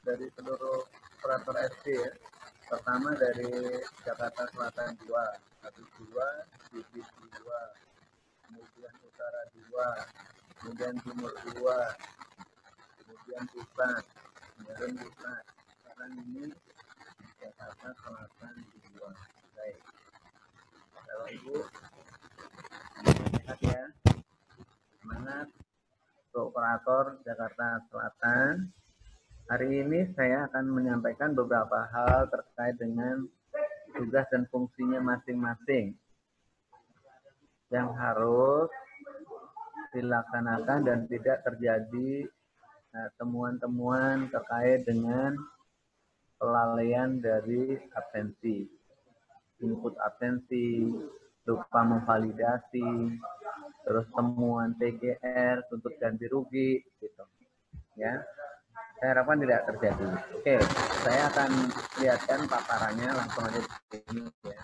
dari seluruh operator SD ya. Pertama dari Jakarta Selatan 2, 1-2, Bibit 2, kemudian Utara 2, kemudian Timur 2, kemudian Pusat, kemudian Pusat. Sekarang ini Jakarta Selatan 2. Baik. Bapak Ibu, sehat ya. Semangat untuk operator Jakarta Selatan. Hari ini saya akan menyampaikan beberapa hal terkait dengan tugas dan fungsinya masing-masing yang harus dilaksanakan dan tidak terjadi temuan-temuan terkait dengan kelalaian dari absensi, input absensi, lupa memvalidasi, terus temuan TGR, tuntut ganti rugi, gitu, ya. Saya harapkan tidak terjadi. Oke, saya akan lihatkan paparannya langsung aja di sini ya.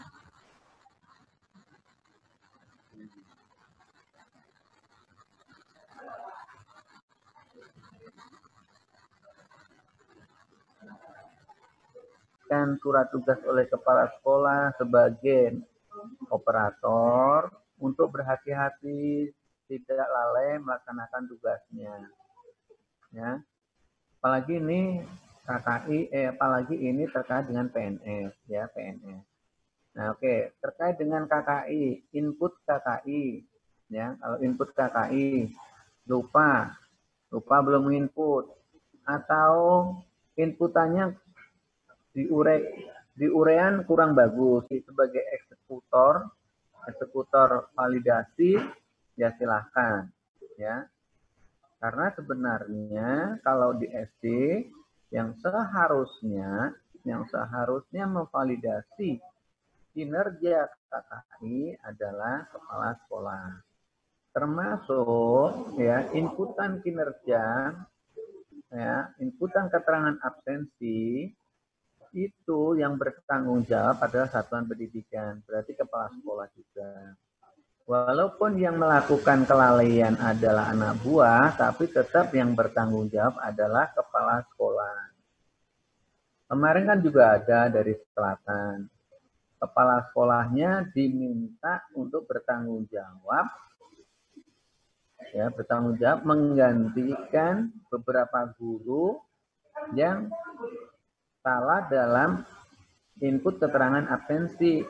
Kan surat tugas oleh kepala sekolah sebagai operator untuk berhati-hati tidak lalai melaksanakan tugasnya. Ya. Apalagi ini KKI, apalagi ini terkait dengan PNS, ya PNS. Nah, oke, terkait dengan KKI, input KKI, ya kalau input KKI lupa belum input atau inputannya diurean kurang bagus, sebagai eksekutor validasi, ya silahkan, ya. Karena sebenarnya kalau di SD yang seharusnya memvalidasi kinerja KKI adalah kepala sekolah. Termasuk ya inputan kinerja, ya inputan keterangan absensi itu yang bertanggung jawab adalah satuan pendidikan, berarti kepala sekolah juga. Walaupun yang melakukan kelalaian adalah anak buah, tapi tetap yang bertanggung jawab adalah kepala sekolah. Kemarin kan juga ada dari Selatan. Kepala sekolahnya diminta untuk bertanggung jawab, ya bertanggung jawab menggantikan beberapa guru yang salah dalam input keterangan absensi.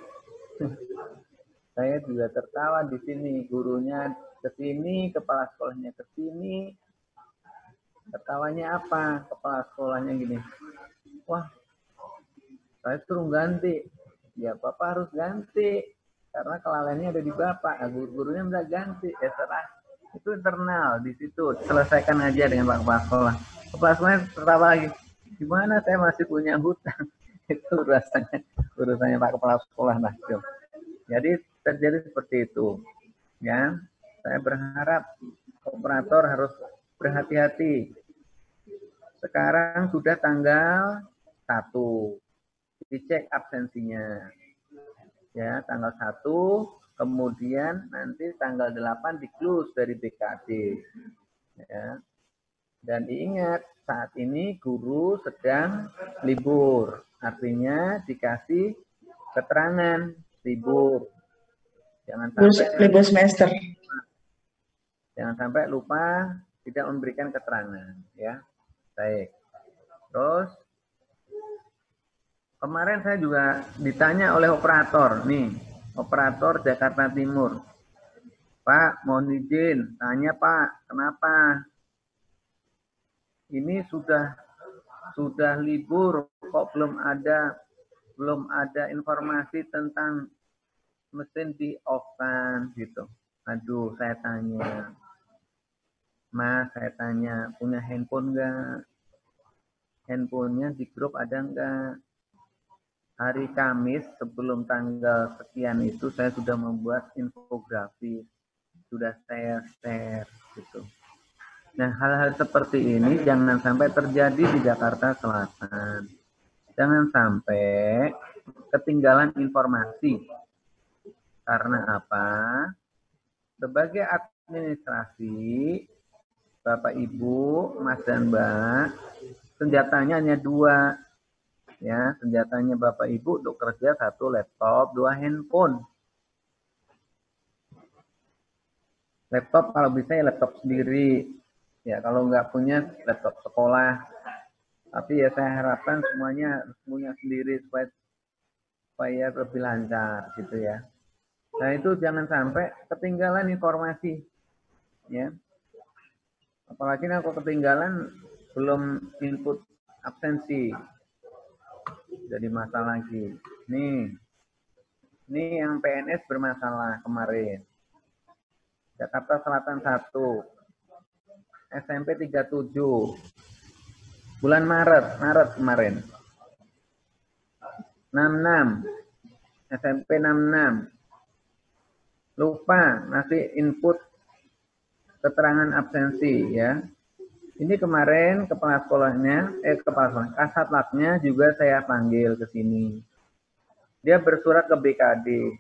Saya juga tertawa di sini, gurunya ke sini, kepala sekolahnya ke sini. Tertawanya apa? Kepala sekolahnya gini, wah, saya suruh ganti. Ya, Bapak harus ganti. Karena kelalaiannya ada di Bapak. Nah, gurunya udah ganti. Ya, serah. Itu internal di situ. Selesaikan aja dengan Pak Kepala Sekolah. Kepala sekolahnya tertawa lagi. Gimana saya masih punya hutang? Itu urusannya Pak Kepala Sekolah. Nah, itu. Jadi terjadi seperti itu, ya. Saya berharap operator harus berhati-hati. Sekarang sudah tanggal 1, dicek absensinya, ya tanggal 1, kemudian nanti tanggal 8 di-close dari BKD, ya. Dan diingat saat ini guru sedang libur, artinya dikasih keterangan libur. Jangan sampai libur semester. Jangan sampai lupa tidak memberikan keterangan, ya. Baik. Terus kemarin saya juga ditanya oleh operator, nih, operator Jakarta Timur. Pak, mohon izin, tanya Pak, kenapa? Ini sudah libur, kok belum ada informasi tentang mesin di off-kan gitu. Aduh, saya tanya, Mas, saya tanya, punya handphone nggak? Handphonenya di grup ada nggak? Hari Kamis sebelum tanggal sekian itu saya sudah membuat infografis, sudah share gitu. Nah, hal-hal seperti ini jangan sampai terjadi di Jakarta Selatan. Jangan sampai ketinggalan informasi. Karena apa? Sebagai administrasi, Bapak Ibu, Mas dan Mbak, senjatanya hanya 2. Ya, senjatanya Bapak Ibu untuk kerja 1 laptop, 2 handphone. Laptop kalau bisa ya laptop sendiri. Ya, kalau nggak punya laptop sekolah. Tapi ya saya harapkan semuanya punya sendiri supaya lebih lancar gitu ya. Nah itu jangan sampai ketinggalan informasi. Ya, apalagi aku ketinggalan belum input absensi. Jadi masalah lagi. Ini yang PNS bermasalah kemarin. Jakarta Selatan 1, SMP 37, bulan Maret kemarin. 66, SMP 66. Lupa ngasih input keterangan absensi ya. Ini kemarin kepala sekolahnya, Kasatlatnya juga saya panggil ke sini. Dia bersurat ke BKD.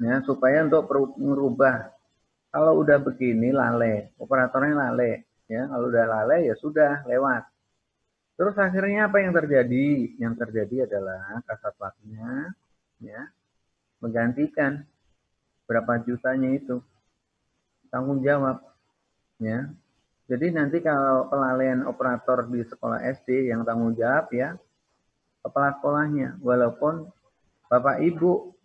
Ya, supaya untuk merubah. Kalau udah begini lalai, operatornya lalai, ya. Kalau udah lalai ya sudah lewat. Terus akhirnya apa yang terjadi? Yang terjadi adalah Kasatlatnya ya menggantikan berapa jutanya itu tanggung jawab ya. Jadi nanti kalau kelalaian operator di sekolah SD yang tanggung jawab ya kepala sekolahnya, walaupun Bapak Ibu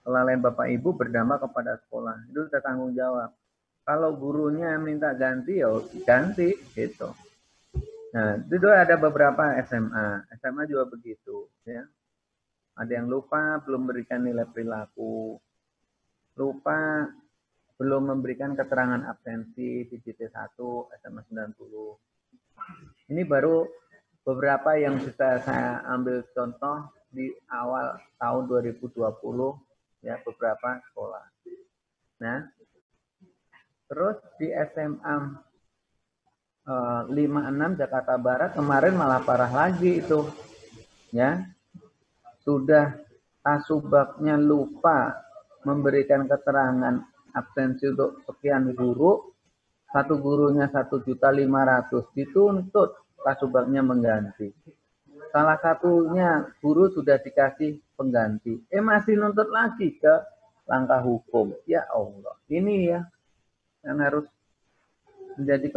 kelalaian Bapak Ibu berdampak kepada sekolah, itu sudah tanggung jawab. Kalau gurunya minta ganti, ya ganti gitu. Nah, itu ada beberapa SMA juga begitu, ya. Ada yang lupa belum memberikan nilai perilaku, lupa belum memberikan keterangan absensi di PT1 SMA 90. Ini baru beberapa yang bisa saya ambil contoh di awal tahun 2020 ya beberapa sekolah. Nah, terus di SMA 56 Jakarta Barat kemarin malah parah lagi itu. Ya. Sudah kasubagnya lupa memberikan keterangan absensi untuk sekian guru, satu gurunya 1.500.000 dituntut kasubagnya mengganti. Salah satunya guru sudah dikasih pengganti, masih nuntut lagi ke langkah hukum. Ya Allah, ini ya yang harus menjadi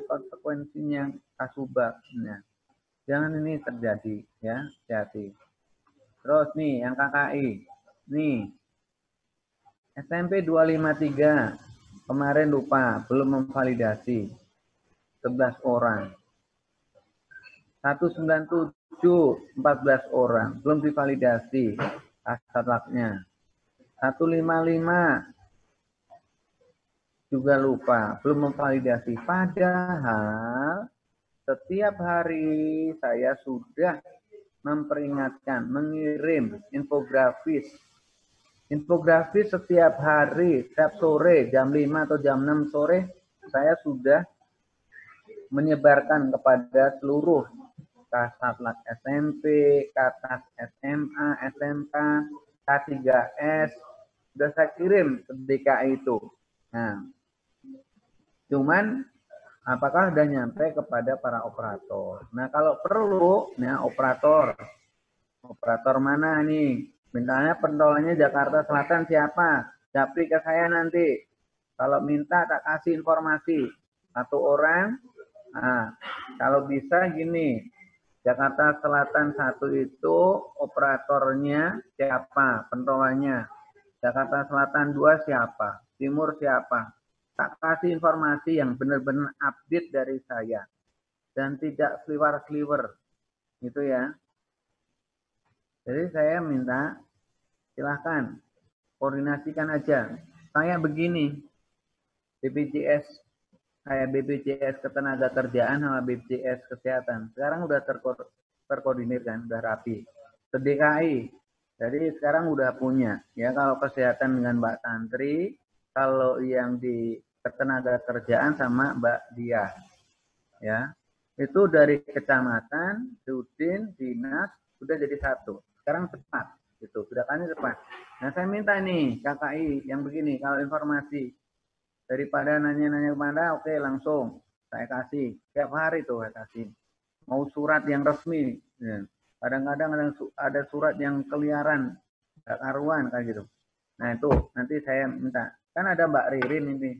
konsekuensinya kasubagnya. Jangan ini terjadi ya, hati-hati. Terus nih yang KKI, nih SMP 253 kemarin lupa belum memvalidasi 11 orang. 197 14 orang belum divalidasi Kasatlatnya. 155 juga lupa belum memvalidasi. Padahal setiap hari saya sudah memperingatkan, mengirim infografis setiap hari, setiap sore jam 5 atau jam 6 sore saya sudah menyebarkan kepada seluruh Kasatlat SMP, Katas SMA, SMK, K3S, sudah saya kirim ke DKI itu. Nah, cuman apakah sudah nyampe kepada para operator? Nah, kalau perlu, nah operator mana nih? Misalnya pentolannya Jakarta Selatan siapa? Japri ke saya nanti. Kalau minta tak kasih informasi. Satu orang, nah, kalau bisa gini, Jakarta Selatan 1 itu operatornya siapa? Pentolannya. Jakarta Selatan 2 siapa? Timur siapa? Tak kasih informasi yang benar-benar update dari saya. Dan tidak sliwer-sliwer. Gitu ya. Jadi saya minta silahkan koordinasikan aja. Kayak begini, BPJS Ketenagakerjaan sama BPJS Kesehatan. Sekarang udah terkoordinir kan, udah rapi. Ke DKI, jadi sekarang udah punya. Ya kalau kesehatan dengan Mbak Tantri, kalau yang di Ketenagakerjaan sama Mbak Dia. Ya, itu dari kecamatan, sudin, dinas, sudah jadi satu. Sekarang cepat, gitu. Gerakannya cepat. Nah, saya minta nih KKI yang begini, kalau informasi daripada nanya-nanya kemana, oke langsung saya kasih tiap hari tuh saya kasih. Mau surat yang resmi, ya. Kadang-kadang ada surat yang keliaran, nggak karuan kayak gitu. Nah itu nanti saya minta. Kan ada Mbak Ririn ini.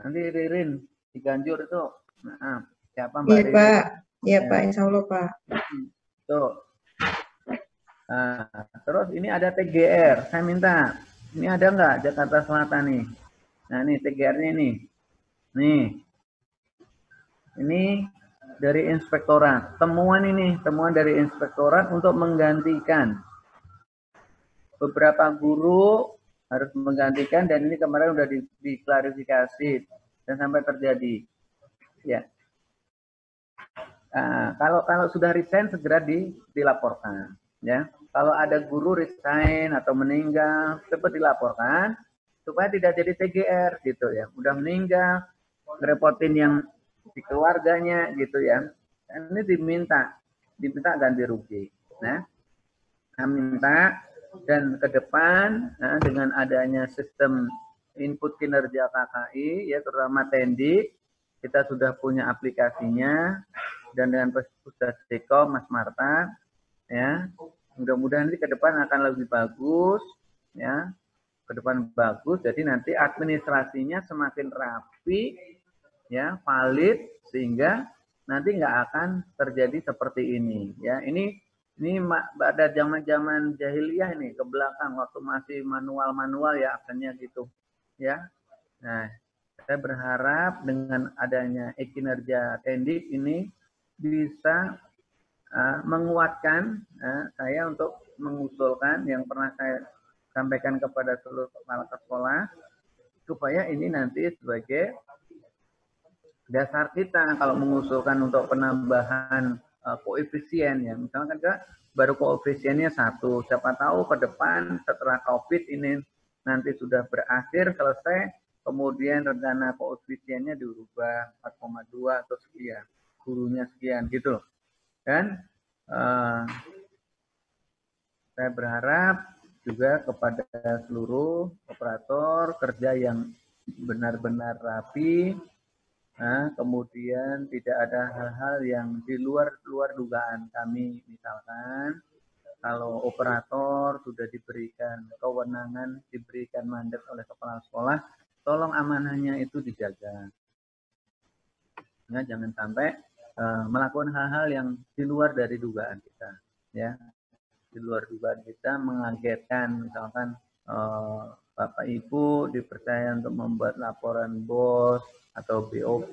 Nanti Ririn Ciganjur itu, nah, siapa Mbak Iya Ririn? Pak, iya Ya. Pak, Insya Allah Pak. Tuh. Nah, terus ini ada TGR. Saya minta, ini ada nggak Jakarta Selatan nih? Nah ini TGR-nya nih. Nih, ini dari inspektorat. Temuan ini, temuan dari inspektorat untuk menggantikan beberapa guru harus menggantikan, dan ini kemarin udah diklarifikasi dan sampai terjadi. Ya. Nah, kalau sudah resign segera dilaporkan. Ya. Kalau ada guru resign atau meninggal, cepat dilaporkan supaya tidak jadi TGR gitu ya. Udah meninggal, ngerepotin yang di keluarganya gitu ya. Dan ini diminta ganti rugi. Nah, minta dan ke depan dengan adanya sistem input kinerja KKI ya terutama Tendi, kita sudah punya aplikasinya, dan dengan Pusat Dekom Mas Marta ya, mudah-mudahan nanti ke depan akan lebih bagus ya, ke depan bagus, jadi nanti administrasinya semakin rapi ya, valid, sehingga nanti nggak akan terjadi seperti ini ya. Ini pada zaman-zaman jahiliyah ini ke belakang waktu masih manual-manual ya akhirnya gitu ya. Nah, saya berharap dengan adanya kinerja Tendik ini bisa menguatkan saya untuk mengusulkan yang pernah saya sampaikan kepada seluruh kepala sekolah supaya ini nanti sebagai dasar kita kalau mengusulkan untuk penambahan koefisien ya. Misalkan kan baru koefisiennya 1, siapa tahu ke depan setelah COVID ini nanti sudah berakhir, selesai, kemudian rencana koefisiennya dirubah 4,2 atau sekian, gurunya sekian gitu. Dan saya berharap juga kepada seluruh operator kerja yang benar-benar rapi, kemudian tidak ada hal-hal yang di luar dugaan kami. Misalkan kalau operator sudah diberikan kewenangan, diberikan mandat oleh kepala sekolah, tolong amanahnya itu dijaga. Nah, jangan sampai melakukan hal-hal yang di luar dari dugaan kita, ya, di luar dugaan kita, mengagetkan. Misalkan Bapak Ibu dipercaya untuk membuat laporan BOS atau BOP,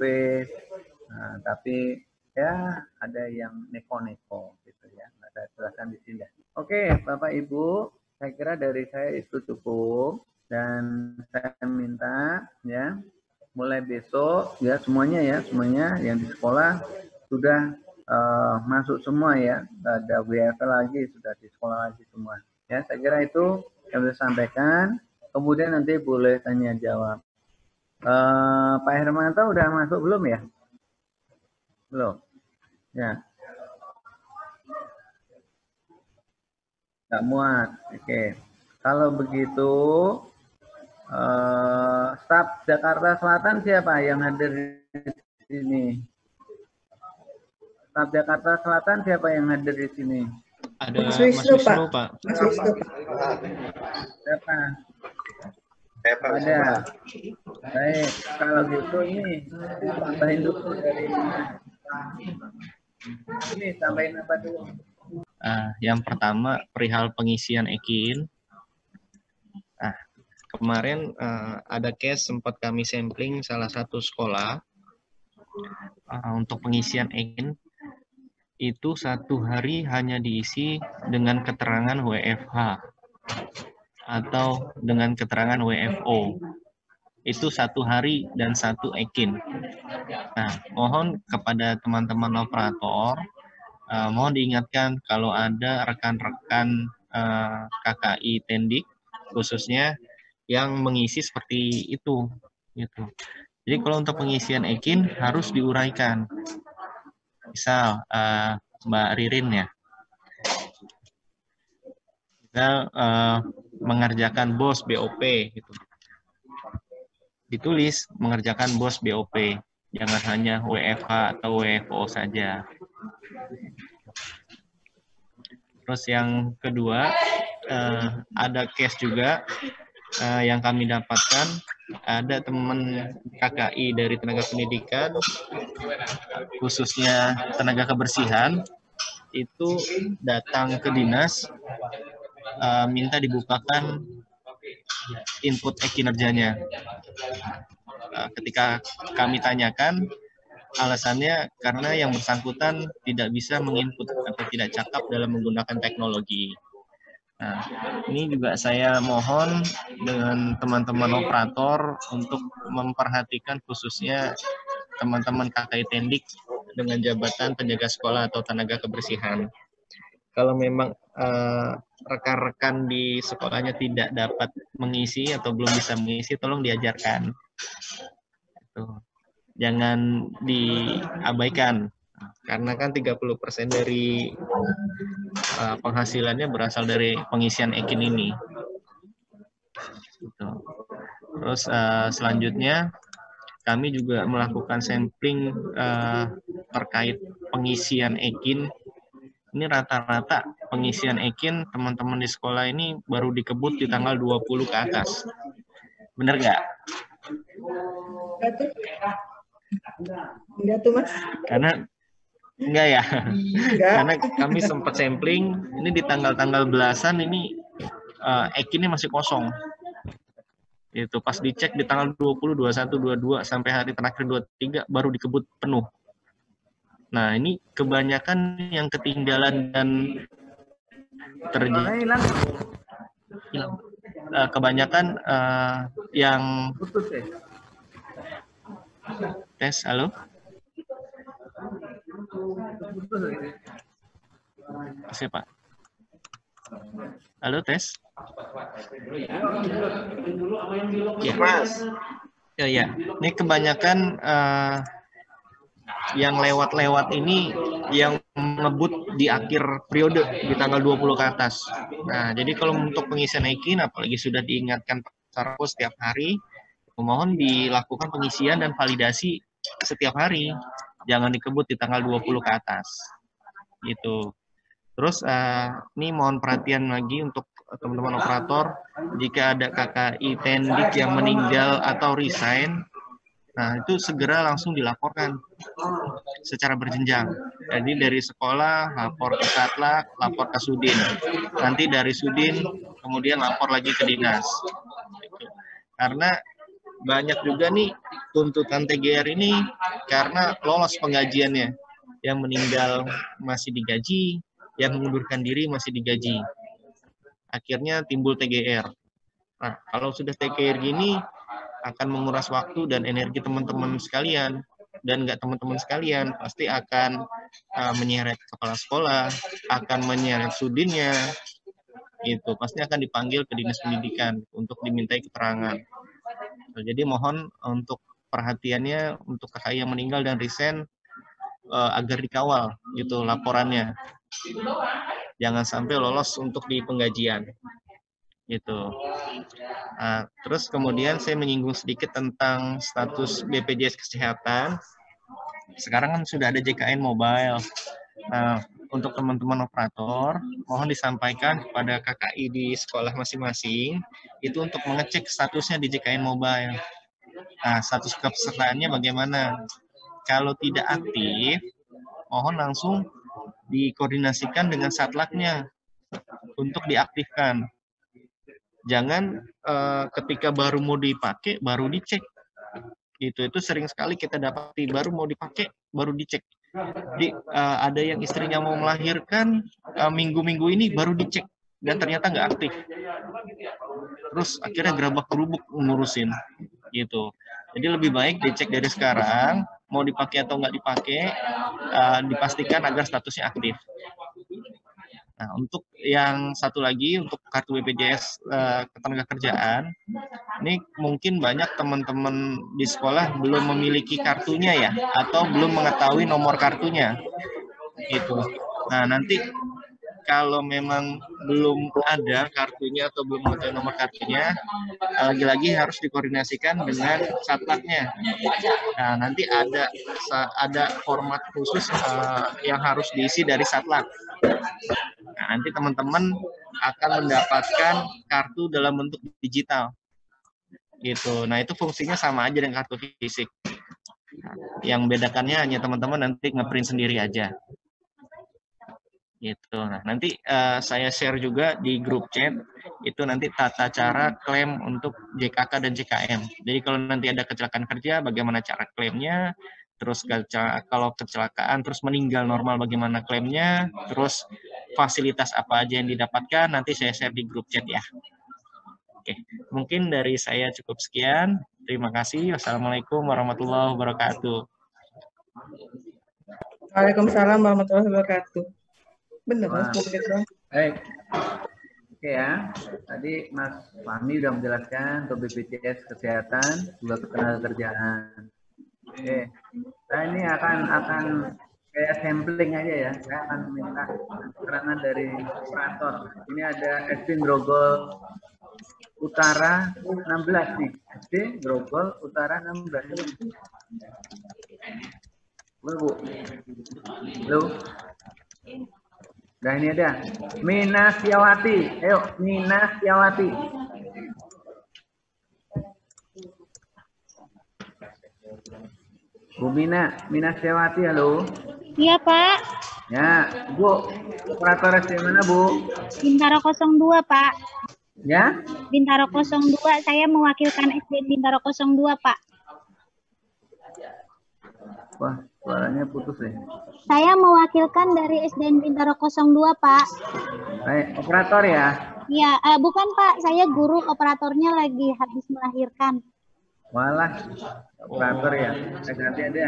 tapi ya ada yang neko-neko gitu ya. Saya jelaskan di sini. Oke, Bapak Ibu, saya kira dari saya itu cukup, dan saya minta ya mulai besok ya semuanya yang di sekolah sudah masuk semua ya, ada WFH lagi, sudah di sekolah lagi semua ya. Saya kira itu yang saya sampaikan, kemudian nanti boleh tanya jawab. Pak Hermanto udah masuk belum ya? Belum ya, nggak muat. Oke, kalau begitu staf Jakarta Selatan siapa yang hadir di sini? Staf Jakarta Selatan siapa yang hadir di sini? Ada Mas Wisnu, Pak. Mas Wisnu. Siapa? Ada. Baik, kalau gitu ini tambahin dulu dari ini, tambahin apa dulu? Yang pertama perihal pengisian EKIN. Kemarin ada case sempat kami sampling salah satu sekolah untuk pengisian EKIN itu 1 hari hanya diisi dengan keterangan WFH atau dengan keterangan WFO. Itu 1 hari dan 1 EKIN. Nah, mohon kepada teman-teman operator, mohon diingatkan kalau ada rekan-rekan KKI Tendik khususnya yang mengisi seperti itu gitu. Jadi kalau untuk pengisian EKIN harus diuraikan. Misal Mbak Ririn ya, misal mengerjakan BOS BOP gitu. Ditulis mengerjakan BOS BOP. Jangan hanya WFH atau WFO saja. Terus yang kedua, ada case juga yang kami dapatkan, ada teman KKI dari tenaga pendidikan, khususnya tenaga kebersihan, itu datang ke dinas, minta dibukakan input kinerjanya. Ketika kami tanyakan, alasannya karena yang bersangkutan tidak bisa menginput atau tidak cakap dalam menggunakan teknologi. Nah, ini juga saya mohon dengan teman-teman operator untuk memperhatikan khususnya teman-teman KKI Tendik dengan jabatan penjaga sekolah atau tenaga kebersihan. Kalau memang rekan-rekan di sekolahnya tidak dapat mengisi atau belum bisa mengisi, tolong diajarkan. Jangan diabaikan, karena kan 30% dari penghasilannya berasal dari pengisian ekin ini. Terus selanjutnya kami juga melakukan sampling terkait pengisian ekin. Ini rata-rata pengisian ekin teman-teman di sekolah ini baru dikebut di tanggal 20 ke atas. Bener nggak? Enggak tuh, Mas. Karena enggak ya. Enggak. Karena kami sempat sampling ini di tanggal-tanggal belasan ini ekinnya masih kosong. Itu pas dicek di tanggal 20, 21, 22 sampai hari terakhir 23 baru dikebut penuh. Nah, ini kebanyakan yang ketinggalan dan terjadi hilang. Kebanyakan yang tes, halo? Siapa? Halo, tes? Ya, Mas. Ya. Ini kebanyakan yang lewat-lewat ini yang ngebut di akhir periode di tanggal 20 ke atas. Nah, jadi kalau untuk pengisian ekin, apalagi sudah diingatkan Pak Sarko setiap hari, mohon dilakukan pengisian dan validasi setiap hari. Jangan dikebut di tanggal 20 ke atas. Gitu. Terus ini mohon perhatian lagi untuk teman-teman operator, jika ada KKI Tendik yang meninggal atau resign, nah itu segera langsung dilaporkan secara berjenjang. Jadi dari sekolah, lapor ke Satlak, lapor ke Sudin. Nanti dari Sudin, kemudian lapor lagi ke dinas. Karena banyak juga nih tuntutan TGR ini karena lolos penggajiannya. Yang meninggal masih digaji, yang mengundurkan diri masih digaji. Akhirnya timbul TGR. Nah, kalau sudah TGR gini, akan menguras waktu dan energi teman-teman sekalian. Dan nggak teman-teman sekalian, pasti akan menyeret kepala sekolah, akan menyeret sudinnya, gitu. Pasti akan dipanggil ke dinas pendidikan untuk dimintai keterangan. Jadi mohon untuk perhatiannya untuk KKI yang meninggal dan resign agar dikawal gitu laporannya. Jangan sampai lolos untuk di penggajian. Gitu. Terus kemudian saya menyinggung sedikit tentang status BPJS Kesehatan. Sekarang kan sudah ada JKN Mobile. Nah, untuk teman-teman operator, mohon disampaikan kepada KKI di sekolah masing-masing, itu untuk mengecek statusnya di JKN Mobile. Nah, status kepesertaannya bagaimana? Kalau tidak aktif, mohon langsung dikoordinasikan dengan Satlaknya untuk diaktifkan. Jangan ketika baru mau dipakai, baru dicek. Itu sering sekali kita dapati, baru mau dipakai, baru dicek. Jadi ada yang istrinya mau melahirkan, minggu-minggu ini baru dicek, dan ternyata nggak aktif. Terus akhirnya gerabak-gerubuk ngurusin. Gitu. Jadi lebih baik dicek dari sekarang, mau dipakai atau nggak dipakai, dipastikan agar statusnya aktif. Nah, untuk yang satu lagi, untuk kartu BPJS Ketenagakerjaan, ini mungkin banyak teman-teman di sekolah belum memiliki kartunya ya, atau belum mengetahui nomor kartunya. Gitu. Nah, nanti kalau memang belum ada kartunya atau belum mengetahui nomor kartunya, lagi-lagi harus dikoordinasikan dengan Satlaknya. Nah, nanti ada format khusus yang harus diisi dari Satlak. Nah, nanti teman-teman akan mendapatkan kartu dalam bentuk digital. Gitu. Nah, itu fungsinya sama aja dengan kartu fisik. Yang bedakannya hanya teman-teman nanti ngeprint sendiri aja. Gitu. Nah, nanti saya share juga di grup chat itu nanti tata cara klaim untuk JKK dan JKM. Jadi kalau nanti ada kecelakaan kerja, bagaimana cara klaimnya, terus kalau kecelakaan terus meninggal normal bagaimana klaimnya, terus fasilitas apa aja yang didapatkan, nanti saya share di grup chat ya. Oke, mungkin dari saya cukup sekian. Terima kasih. Wassalamualaikum warahmatullahi wabarakatuh. Waalaikumsalam warahmatullahi wabarakatuh. Benar, Mas. Baik. Oke ya, tadi Mas Fahmi sudah menjelaskan untuk BPJS Kesehatan, juga Ketenagakerjaan. Oke, saya ini akan kayak sampling aja ya. Saya akan minta keterangan dari operator. Ini ada SD Grogol Utara 16 nih. SD Grogol Utara 16. Bu. Halo. Nah ini ada Mina Siawati. Ayo Mina Siawati. Bu Mina Siawati, halo. Iya Pak. Ya, Bu. Operator SD mana Bu? Bintaro 02 Pak. Ya? Bintaro 02, saya mewakilkan SD Bintaro 02 Pak. Wah, suaranya putus deh. Saya mewakilkan dari SDN Bintaro 02 Pak. Baik, operator ya? Iya, bukan Pak, saya guru, operatornya lagi habis melahirkan. Walah, operator ya. Ganti ada.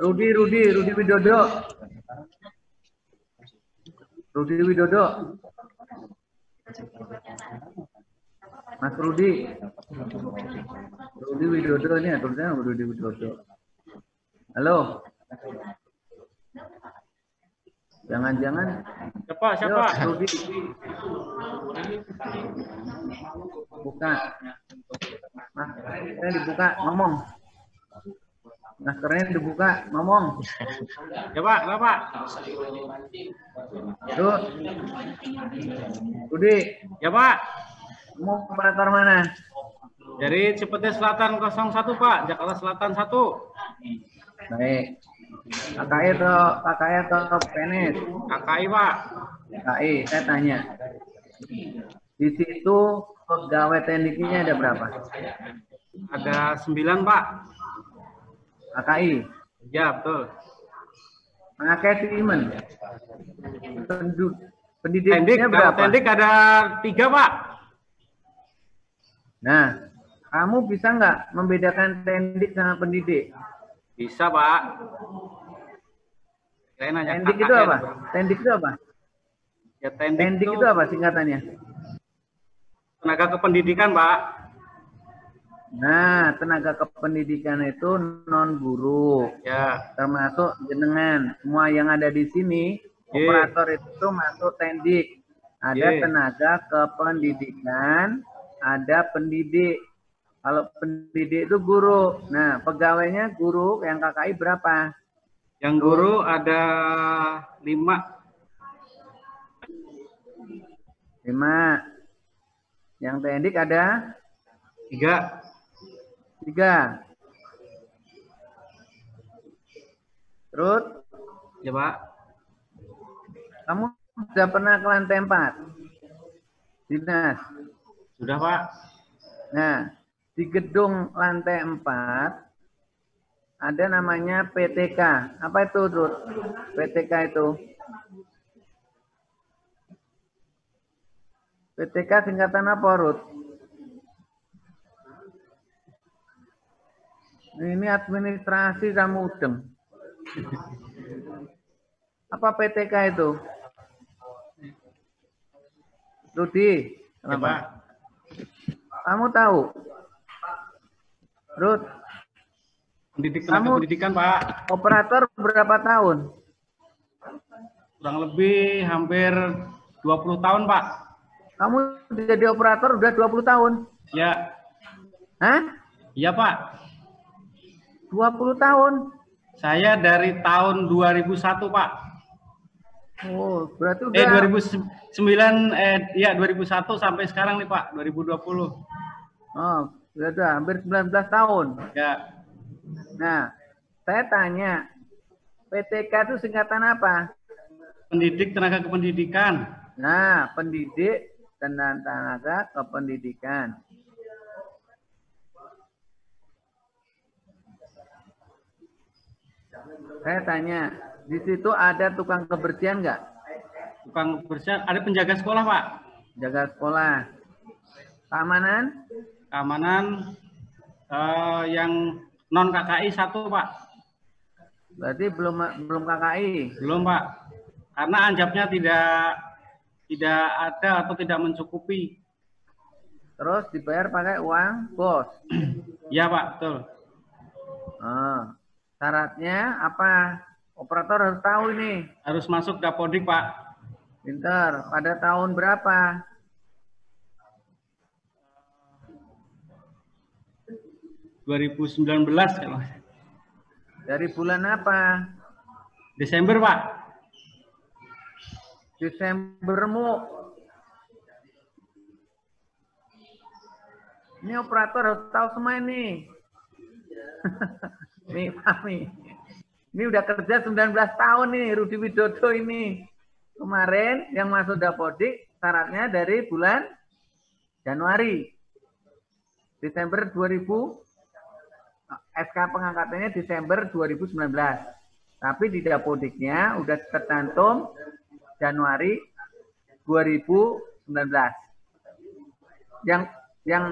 Rudi Widodo. Rudi Widodo. Mas Rudi Widodo ini tulisannya Rudi Widodo. Halo. Jangan-jangan siapa? Rudi. Buka. Nah, saya dibuka, ngomong. Maskernya dibuka, ngomong. Ya Pak, Bapak. Tuh. Rudi. Ya Pak. Mau operator mana? Dari Cipete Selatan 01 Pak, Jakarta Selatan 1. Baik. KKI atau PNS? KKI Pak. KKI, saya tanya. Di situ pegawai tekniknya ada berapa? Ada 9 Pak. KKI? Ya betul. Pakai Simen. Tendik, Pendidiknya berapa? Tendik ada 3 Pak. Nah, kamu bisa nggak membedakan tendik sama pendidik? Bisa Pak. Saya nanya Tendik itu apa? Tendik itu apa? Ya, tendik itu apa singkatannya? Tenaga kependidikan Pak. Nah, tenaga kependidikan itu non guru. Ya. Termasuk jenengan. Semua yang ada di sini, operator itu masuk tendik. Ada tenaga kependidikan, ada pendidik. Kalau pendidik itu guru. Nah, pegawainya guru yang KKI berapa? Yang guru ada 5. 5. Yang tendik ada 3. 3. Terus? Ya Pak. Kamu sudah pernah ke lantai 4? Dinas? Sudah Pak. Nah, di gedung lantai 4 ada namanya PTK. Apa itu, Ruth? PTK itu? PTK singkatan apa, Ruth? Ini administrasi kamu udeng. Apa PTK itu? Rudi, kenapa? Ya, Kamu tahu? Ruth, pendidikan Pak. Operator berapa tahun? kurang lebih hampir 20 tahun, Pak. Kamu jadi operator udah 20 tahun? Ya. Hah? Iya, Pak. 20 tahun? Saya dari tahun 2001, Pak. Oh, berarti udah 2009 ya 2001 sampai sekarang nih, Pak, 2020. Oh, udah hampir 19 tahun. Ya. Nah, saya tanya, PTK itu singkatan apa? Pendidik tenaga kependidikan. Nah, pendidik dan tenaga kependidikan. Saya tanya, di situ ada tukang kebersihan nggak? Tukang kebersihan, ada penjaga sekolah, Pak. Jaga sekolah. Keamanan? Keamanan yang non KKI 1, Pak. Berarti belum KKI. Belum, Pak. Karena anjapnya tidak ada atau tidak mencukupi. Terus dibayar pakai uang bos. Iya, Pak, betul. Oh, syaratnya apa? Operator harus tahu ini. Harus masuk Dapodik, Pak. Pinter. Pada tahun berapa? ...2019 kalau. Dari bulan apa? Desember, Pak. Desembermu. Ini operator harus tahu semua ini. Nih, Mami. Ini udah kerja 19 tahun nih, Rudi Widodo ini. Kemarin yang masuk Dapodik syaratnya dari bulan Januari. Desember 2000, SK pengangkatannya Desember 2019. Tapi di Dapodiknya udah tercantum Januari 2019. Yang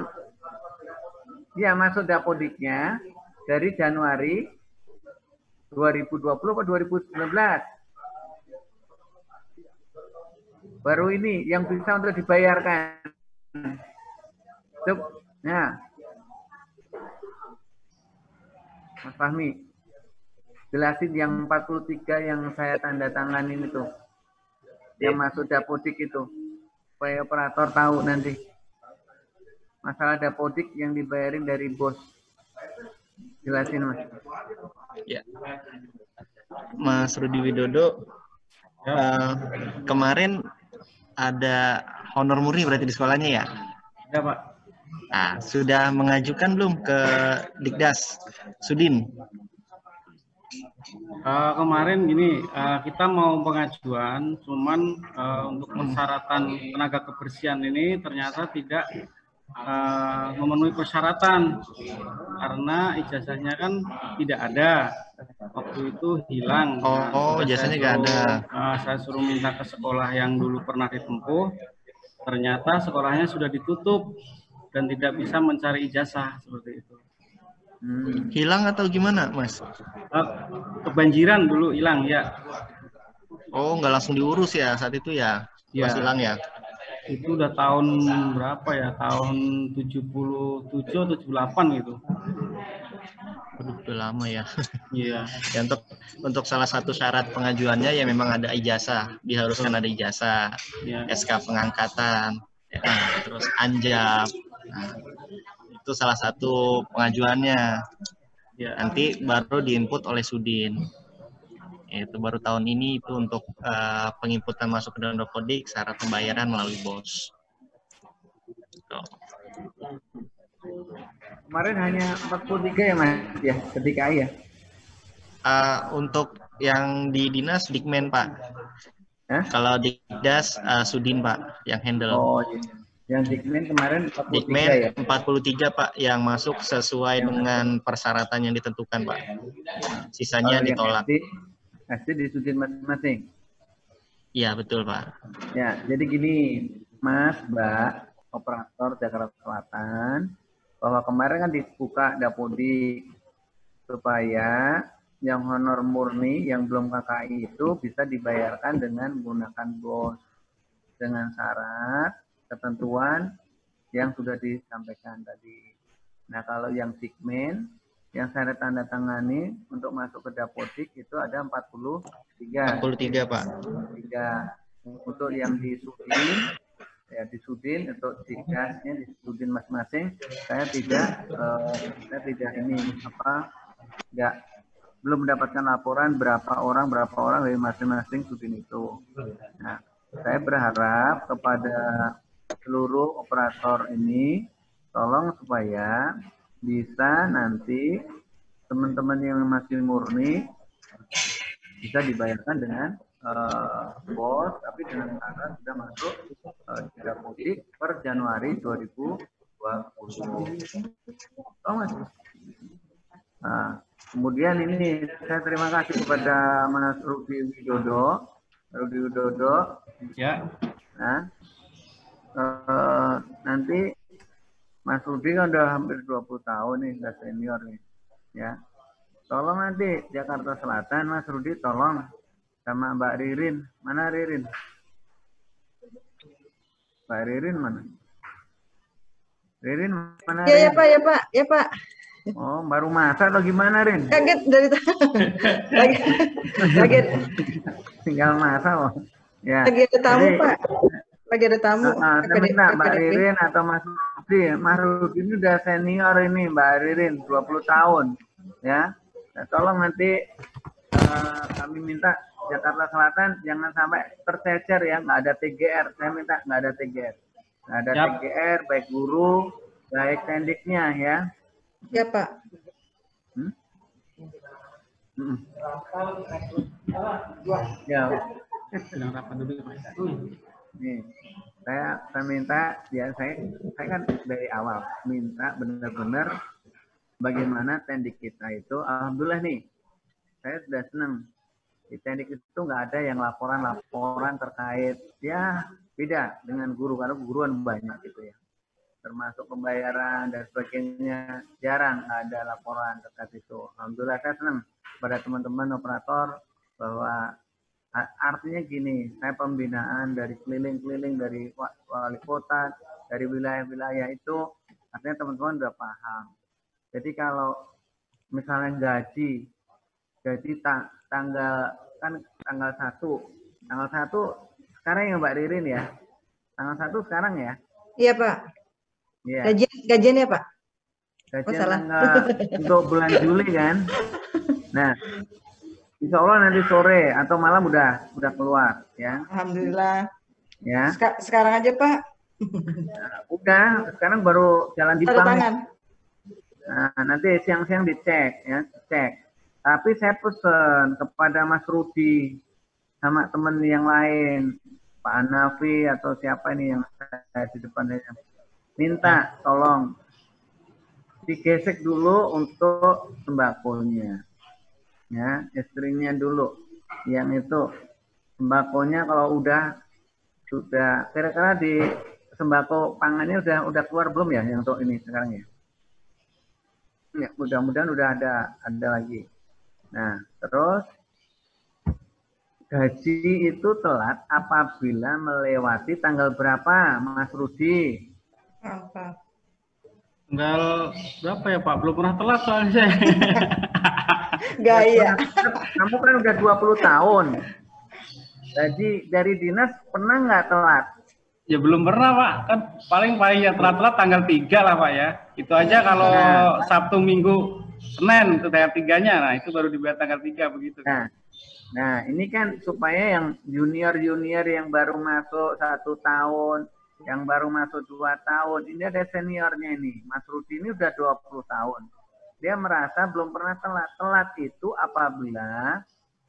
dia masuk Dapodiknya dari Januari 2020 atau 2019. Baru ini yang bisa untuk dibayarkan. Nah, Mas Fahmi, jelasin yang 43 yang saya tanda tanganin itu. Yang masuk Dapodik itu. Supaya operator tahu nanti. Masalah Dapodik yang dibayarin dari bos. Jelasin, Mas. Ya. Mas Rudi Widodo, kemarin ada honor murni berarti di sekolahnya ya? Ya, Pak. Nah, sudah mengajukan belum ke Dikdas Sudin? Kemarin gini, kita mau pengajuan, cuman untuk persyaratan tenaga kebersihan ini ternyata tidak memenuhi persyaratan karena ijazahnya kan tidak ada. Waktu itu hilang. Oh, ijazahnya nggak ada. Saya suruh minta ke sekolah yang dulu pernah ditempuh, ternyata sekolahnya sudah ditutup dan tidak bisa mencari ijazah seperti itu. Hilang atau gimana, Mas? Kebanjiran dulu hilang ya. Oh, nggak langsung diurus ya saat itu ya? Pas hilang ya? Itu udah tahun berapa ya? Tahun 77 atau 78 gitu. Aduh, udah lama ya. Iya. Ya, untuk salah satu syarat pengajuannya ya memang ada ijazah, diharuskan ada ijazah, Ya. SK pengangkatan, ya, terus anjab. Nah, itu salah satu pengajuannya. Ya. Nanti baru diinput oleh Sudin. Itu baru tahun ini itu untuk penginputan masuk ke dalam Dapodik, syarat pembayaran melalui bos. Gitu. Kemarin hanya 43 ya, Mas? Ya, ketika ya. Untuk yang di dinas Dikmen, Pak. Hah? Kalau Dikdas Sudin, Pak, yang handle. Oh, iya. Yang Dikmen kemarin 43 Dikmen ya? 43, Pak, yang masuk sesuai dengan persyaratan yang ditentukan, Pak. Sisanya ditolak. SD di Sudin masing-masing. Iya, betul, Pak. Ya, jadi gini, Mas, Mbak, operator Jakarta Selatan, bahwa kemarin kan dibuka Dapodik supaya yang honor murni yang belum KKI itu bisa dibayarkan dengan menggunakan bos dengan syarat ketentuan yang sudah disampaikan tadi. Nah, kalau yang Dikmen yang saya tanda tangani untuk masuk ke Dapodik itu ada 43. 43, Pak. 3. Untuk yang di Sudin, ya di Sudin untuk digasnya di Sudin masing-masing, saya tidak belum mendapatkan laporan berapa orang dari masing-masing Sudin itu. Nah, saya berharap kepada seluruh operator ini, tolong supaya bisa nanti teman-teman yang masih murni bisa dibayarkan dengan bos, tapi dengan syarat sudah masuk tidak mudik per Januari 2020. Oh, Mas. Nah, kemudian ini saya terima kasih kepada Mas Rudi Widodo. Ya. Nah, nanti Mas Rudi kan udah hampir 20 tahun nih, udah senior nih. Ya. Tolong nanti Jakarta Selatan, Mas Rudi tolong sama Mbak Ririn. Mana Ririn? Mbak Ririn mana? Ririn mana? Ya, Ririn? ya Pak. Oh, baru masak atau gimana, Rin? Kaget dari kaget. Tinggal masak, oh. Ya. Lagi ada tamu, Jadi, Pak. Lagi ada tamu. saya minta Mbak Ririn atau Mas Rudi. Mas Rudi ini udah senior ini, Mbak Ririn, 20 tahun. Ya. Nah, tolong nanti kami minta Jakarta Selatan jangan sampai tercecer ya, nggak ada TGR. Saya minta nggak ada TGR. Nggak ada TGR, baik guru, baik tendiknya ya. Ya, Pak. Ya. Sedang rapat dulu, Pak. Nih, saya minta ya saya kan dari awal minta benar-benar bagaimana tendik kita itu, alhamdulillah nih, saya sudah senang. Di tendik itu nggak ada yang laporan terkait, ya beda dengan guru, karena guruan banyak gitu ya. Termasuk pembayaran dan sebagainya, jarang ada laporan terkait itu. Alhamdulillah saya senang pada teman-teman operator bahwa artinya gini, saya pembinaan dari keliling-keliling, dari wali kota, dari wilayah-wilayah itu, artinya teman-teman udah paham. Jadi kalau misalnya gaji tanggal 1 sekarang ya Mbak Ririn ya, tanggal 1 sekarang ya? Iya Pak. Iya. Gajian ya Pak? Gajian tanggal untuk bulan Juli kan? Nah, insya Allah nanti sore atau malam udah keluar ya. Alhamdulillah. Ya. Sekarang aja Pak. Nah, udah, sekarang baru jalan di bank. Nah, nanti siang-siang dicek ya, cek. Tapi saya pesan kepada Mas Rudi sama teman yang lain, Pak Hanafi atau siapa ini yang saya di depannya, minta tolong digesek dulu untuk sembakonya. Ya, istrinya dulu yang itu sembakonya kalau sudah kira-kira di sembako pangannya udah keluar belum ya yang untuk ini sekarang ya? Ya, mudah-mudahan udah ada lagi. Nah, terus gaji itu telat apabila melewati tanggal berapa, Mas Rudi? Apa? Tanggal berapa ya Pak? Belum pernah telat soalnya saya. Gaya. Kamu kan udah 20 tahun. Jadi dari dinas pernah nggak telat? Ya belum pernah Pak. Kan paling ya telat-telat tanggal 3 lah Pak ya. Itu aja kalau Sabtu Minggu Senin itu tanggal 3-nya. Nah itu baru dibayar tanggal 3 begitu. Nah ini kan supaya yang junior yang baru masuk 1 tahun, yang baru masuk 2 tahun, ini ada seniornya ini. Mas Rudi ini udah 20 tahun. Dia merasa belum pernah telat. Telat itu apabila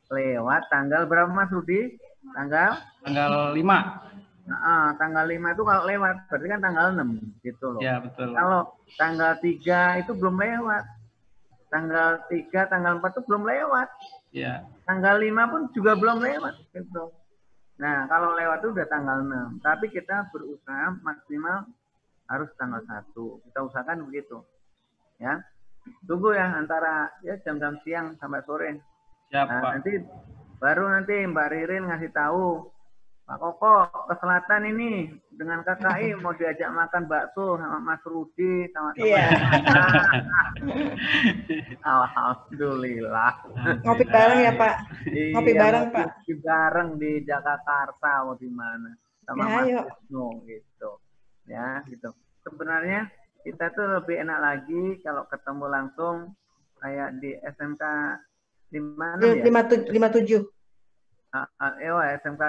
lewat tanggal berapa Mas Rudi? Tanggal 5. Nah, tanggal 5 itu kalau lewat, berarti kan tanggal 6 gitu loh. Ya betul. Kalau tanggal 3 itu belum lewat. Tanggal 3, tanggal 4 itu belum lewat. Ya. Tanggal 5 pun juga belum lewat gitu. Nah, kalau lewat itu udah tanggal 6. Tapi kita berusaha maksimal harus tanggal 1. Kita usahakan begitu. Ya. Tunggu ya antara ya jam-jam siang sampai sore. Siap, nah, Pak. nanti Mbak Ririn ngasih tahu Pak Koko ke selatan ini dengan KKI mau diajak makan bakso sama Mas Rudi sama Iya. Alhamdulillah. Ngopi bareng ya Pak. Ngopi Iya, bareng ngopi Pak. bareng di Jakarta mau di mana sama Ya, Mas ayo. Wisnu gitu. Ya, gitu. Sebenarnya kita tuh lebih enak lagi kalau ketemu langsung kayak di SMK 56 ya. 57. SMK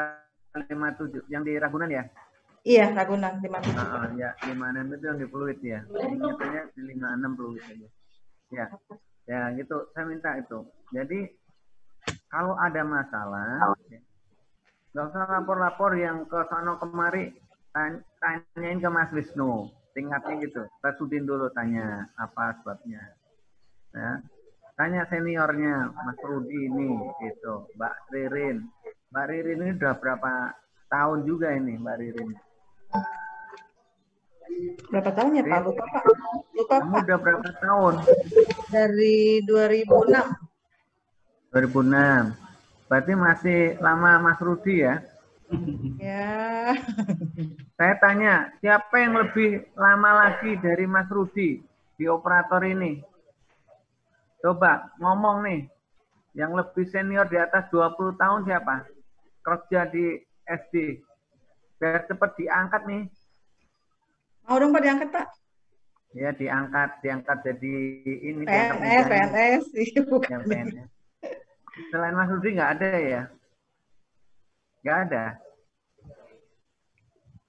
57 yang di Ragunan ya. Iya, Ragunan 57. Ya 56 itu yang di Pluit ya. Ingatnya di 56 Pluit aja. Ya. Ya gitu, saya minta itu. Jadi kalau ada masalah, nggak usah lapor-lapor yang ke sono kemari, tanyain ke Mas Wisnu, tingkatnya gitu. Ke Sudin dulu tanya apa sebabnya. Ya. Tanya seniornya, Mas Rudi ini, gitu. Mbak Ririn. Mbak Ririn ini udah berapa tahun juga ini, Mbak Ririn. Berapa tahun ya Pak? Lupa Pak. Lupa Kamu Pak. udah berapa tahun? Dari 2006. 2006. Berarti masih lama Mas Rudi ya? Ya. Saya tanya, siapa yang lebih lama lagi dari Mas Rudi di operator ini? Coba ngomong nih, yang lebih senior di atas 20 tahun siapa? Kerja di SD. Biar cepat diangkat nih. Mau dong Pak diangkat Pak? Ya diangkat jadi ini. PNS. Bukan. Yang PNS. Selain Mas Rudi nggak ada ya? Nggak ada.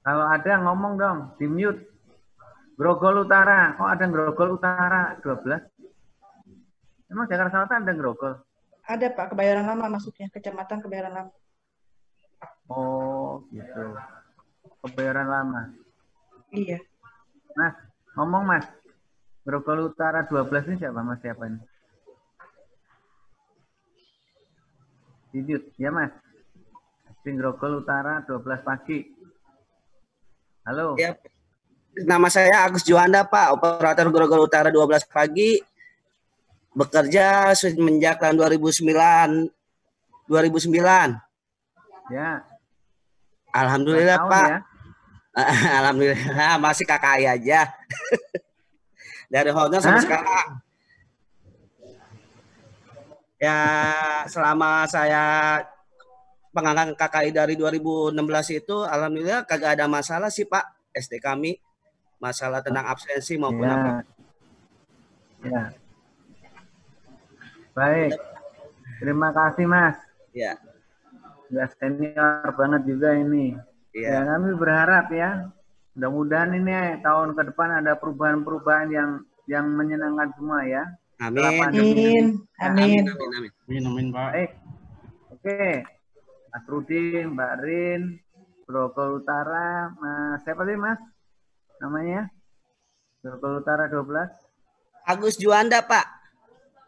Kalau ada ngomong dong, di mute. Grogol Utara, kok ada Grogol Utara 12? Emang Jakarta Selatan ada Grogol? Ada Pak, Kebayoran Lama masuknya, Kecamatan Kebayoran Lama. Oh, gitu. Kebayoran Lama. Iya. Mas, ngomong Mas. Grogol Utara 12 ini siapa Mas? Siapa ini? Didit, ya Mas. Di Grogol Utara 12 pagi. Halo. Ya, nama saya Agus Juanda Pak, operator Grogol Utara 12 pagi. Bekerja semenjak tahun 2009. Ya. Alhamdulillah Tahun, Pak. Ya? Alhamdulillah masih KKI aja. Dari Honda sampai sekarang. Ya, selama saya pengangkatan KKI dari 2016 itu alhamdulillah kagak ada masalah sih Pak SD kami. Masalah tentang absensi maupun apa. Ya. Baik. Terima kasih Mas. Ya. Sudah senior banget juga ini. Ya, kami berharap ya, mudah-mudahan ini tahun ke depan ada perubahan-perubahan yang menyenangkan semua ya. Amin. Amin. Amin Pak. Baik. Oke. Mas Rudi, Mbak Rin, Grogol Utara, Mas siapa sih Mas? Namanya? Grogol Utara 12. Agus Juanda Pak.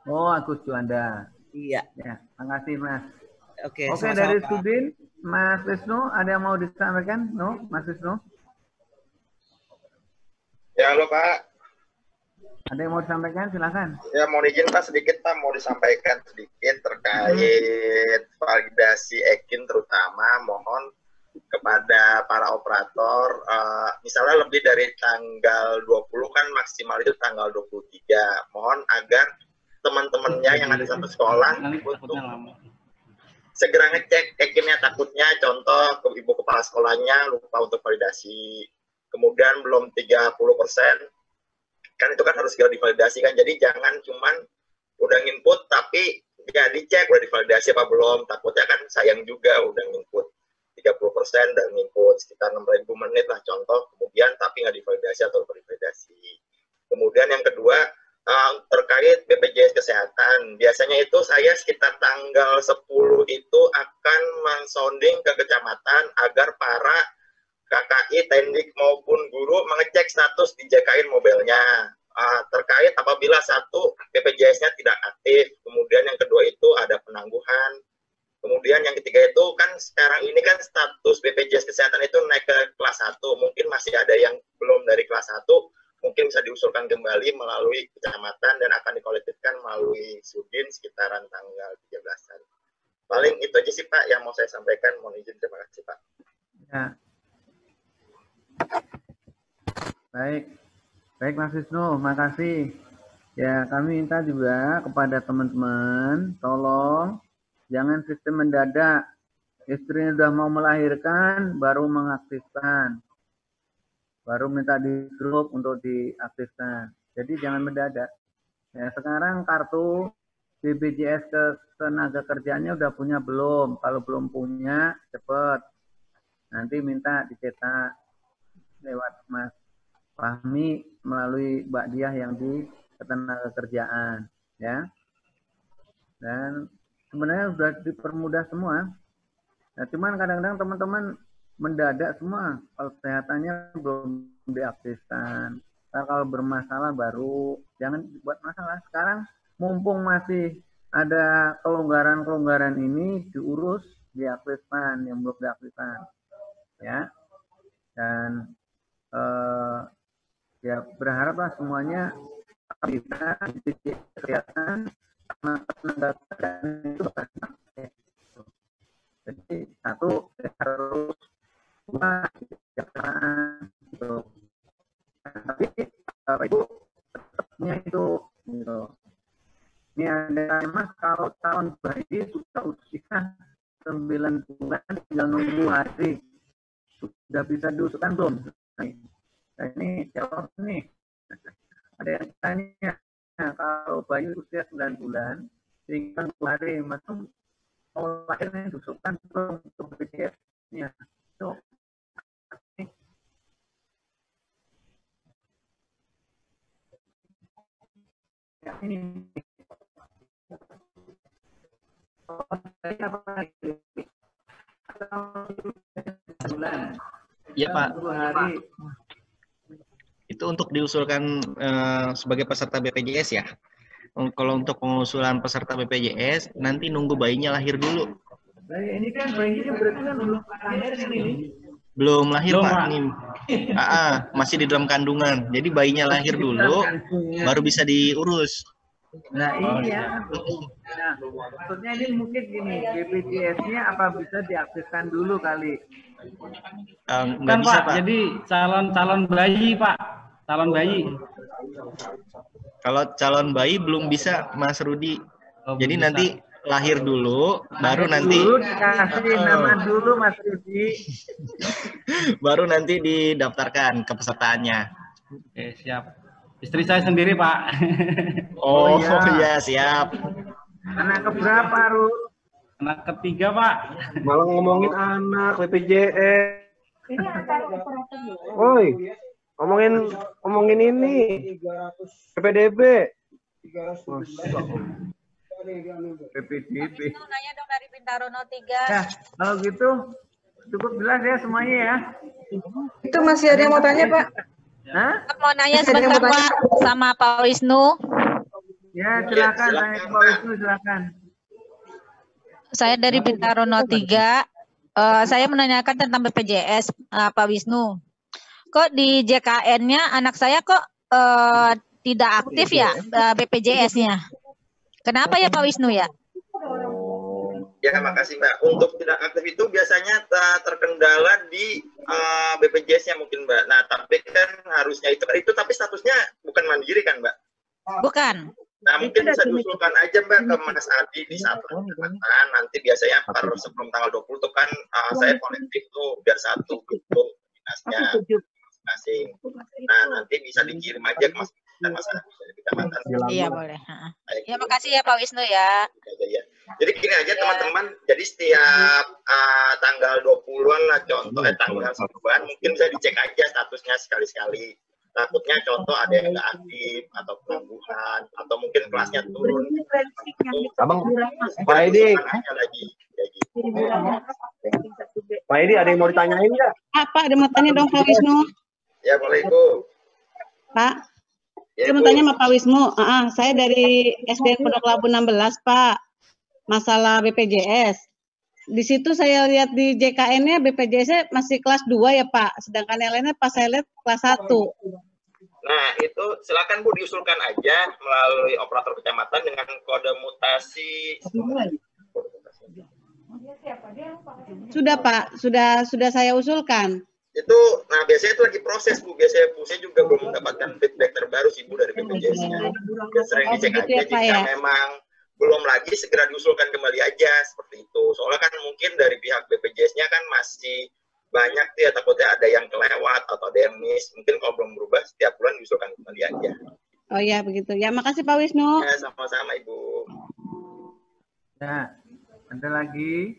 Oh, Agus Juanda. Iya. Ya, makasih Mas. Oke, Oke, sama-sama, dari Pak. Sudin, Mas Wisnu, ada yang mau disampaikan? No, Mas Wisnu? Ya, halo Pak. Ada yang mau disampaikan? Silakan. Ya, mau izin Pak sedikit Pak, mau disampaikan sedikit terkait validasi EKIN terutama. Mohon kepada para operator, misalnya lebih dari tanggal 20 kan maksimal itu tanggal 23. Mohon agar teman-temannya yang ada satu sekolah untuk segera ngecek EKIN-nya, takutnya contoh ke ibu kepala sekolahnya lupa untuk validasi, kemudian belum 30%, kan itu kan harus segera divalidasi kan, jadi jangan cuman udah nginput tapi nggak dicek udah divalidasi apa belum, takutnya kan sayang juga udah nginput 30% dan nginput sekitar 6.000 menit lah contoh, kemudian tapi nggak divalidasi atau divalidasi. Kemudian yang kedua, terkait BPJS Kesehatan, biasanya itu saya sekitar tanggal 10 itu akan mensounding ke kecamatan agar para KKI, tendik maupun guru mengecek status dijagain mobilnya. Terkait apabila satu BPJS-nya tidak aktif, kemudian yang kedua itu ada penangguhan, kemudian yang ketiga itu kan sekarang ini kan status BPJS Kesehatan itu naik ke kelas 1, mungkin masih ada yang belum dari kelas 1, mungkin bisa diusulkan kembali melalui kecamatan dan akan dikolektifkan melalui Sudin sekitaran tanggal 13-an. Paling itu aja sih Pak yang mau saya sampaikan. Mohon izin, terima kasih Pak. Ya. Baik. Baik Mas Wisnu, makasih. Ya, kami minta juga kepada teman-teman, tolong jangan sistem mendadak. Istrinya sudah mau melahirkan, baru mengaktifkan. Baru minta di grup untuk diaktifkan. Jadi jangan mendadak. Ya, sekarang kartu BPJS tenaga kerjanya udah punya belum? Kalau belum punya, cepet. Nanti minta dicetak lewat Mas Fahmi melalui Mbak Diah yang di ketenaga kerjaan, ya. Dan sebenarnya sudah dipermudah semua. Nah, cuman kadang-kadang teman-teman mendadak semua, kalau kesehatannya belum diaktifkan. Nah, kalau bermasalah baru, jangan buat masalah. Sekarang mumpung masih ada kelonggaran-kelonggaran ini diurus, diaktifkan yang belum diaktifkan, ya. Dan ya berharaplah semuanya bisa kelihatan karena tenaga kerjaan itu bukan aktif. Jadi satu harus dua kejaksaan gitu. Tapi itu tetapnya itu gitu. Ini ada Mas kalau tahun bayi sudah usia 9 bulan tinggal nunggu hari sudah bisa diusulkan belum? Nah, ini jawab nih. Ada yang tanya, kalau bayi usia 9 bulan, tinggal 2 hari, masuk mau lahirnya diusulkan belum untuk BPJS-nya? So, ya, ini. Ya Pak. 2 hari. Itu untuk diusulkan sebagai peserta BPJS ya. Kalau untuk pengusulan peserta BPJS, nanti nunggu bayinya lahir dulu. Nah, ini kan bayinya berarti kan belum lahir ini. Belum lahir Belum, Pak. Pak. Ini masih di dalam kandungan. Jadi bayinya lahir dulu, baru bisa diurus. Nah iya. Nah, maksudnya ini mungkin gini, BPJS-nya apa bisa diaktifkan dulu kali? Nggak Kan bisa Pak, Pak. jadi calon bayi Pak, calon bayi. Kalau calon bayi belum bisa Mas Rudi. Oh, Jadi belum nanti lahir dulu, baru nanti Dulu dikasih nama dulu Mas Rudi. baru nanti didaftarkan kepesertaannya. Oke, siap. Istri saya sendiri Pak. Oh, iya. iya siap. Anak keberapa, Rul? Anak ketiga Pak. Malah ngomongin anak BPJS. Woi, ngomongin ini. PPDB. PPDB. Nanya dong dari Bintaro 03. Ya, kalau gitu cukup jelas ya semuanya ya. Itu masih ada yang mau tanya, Pak? Hah? Mau nanya Masih ada yang sebentar mau tanya? Pak sama Pak Wisnu. Ya, silakan tanya ke Pak Wisnu, silakan. Saya dari Bintaro 03. Saya menanyakan tentang BPJS Pak Wisnu. Kok di JKN-nya anak saya kok tidak aktif ya BPJS-nya? Kenapa ya Pak Wisnu ya? Ya, makasih Mbak. Untuk tidak aktif itu biasanya terkendala di BPJS-nya mungkin Mbak. Nah, tapi kan harusnya itu tapi statusnya bukan mandiri kan Mbak? Bukan. Nah, mungkin bisa diusulkan aja Mbak ke Mas Adi di saat pendaftaran. Nanti biasanya sebelum tanggal 20 itu kan saya kolektif tuh biar satu gitu dinasnya masing-masing. Nah, nanti bisa dikirim aja ke Mas dan Mas Adi dari kecamatan. Iya boleh. Ya makasih ya Pak Wisnu ya. Ya. Jadi gini aja teman-teman, jadi setiap tanggal 20-an lah contoh, tanggal 1-an mungkin bisa dicek aja statusnya sekali-sekali. Takutnya contoh ada yang nggak aktif atau penangguhan atau mungkin kelasnya turun. Abang, Pak Edi. Pak Edi ada yang mau ditanyain nggak? Pak, ada mau tanya dong Pak Wisnu. Ya boleh Bu. Pak, Ya, saya mau tanya sama Pak Wisnu. Saya dari SD Pondok Labu 16 Pak. Masalah BPJS. Di situ saya lihat di JKN-nya BPJS-nya masih kelas 2 ya Pak. Sedangkan yang lainnya pas saya lihat kelas 1. Nah, itu silakan Bu diusulkan aja melalui operator kecamatan dengan kode mutasi Sudah Pak, sudah saya usulkan. Itu, nah biasanya itu lagi proses Bu. Biasanya Bu saya juga belum mendapatkan feedback terbaru sih Bu dari BPJS-nya. Sering dicek begitu aja ya, Pak, jika ya? memang belum lagi segera diusulkan kembali aja seperti itu. Soalnya kan mungkin dari pihak BPJS-nya kan masih banyak ya, takutnya ada yang kelewat atau ada yang miss. Mungkin kalau belum berubah setiap bulan diusulkan kembali aja. Oh ya begitu. Ya makasih Pak Wisnu. Ya, sama-sama Ibu. Ya, ada lagi?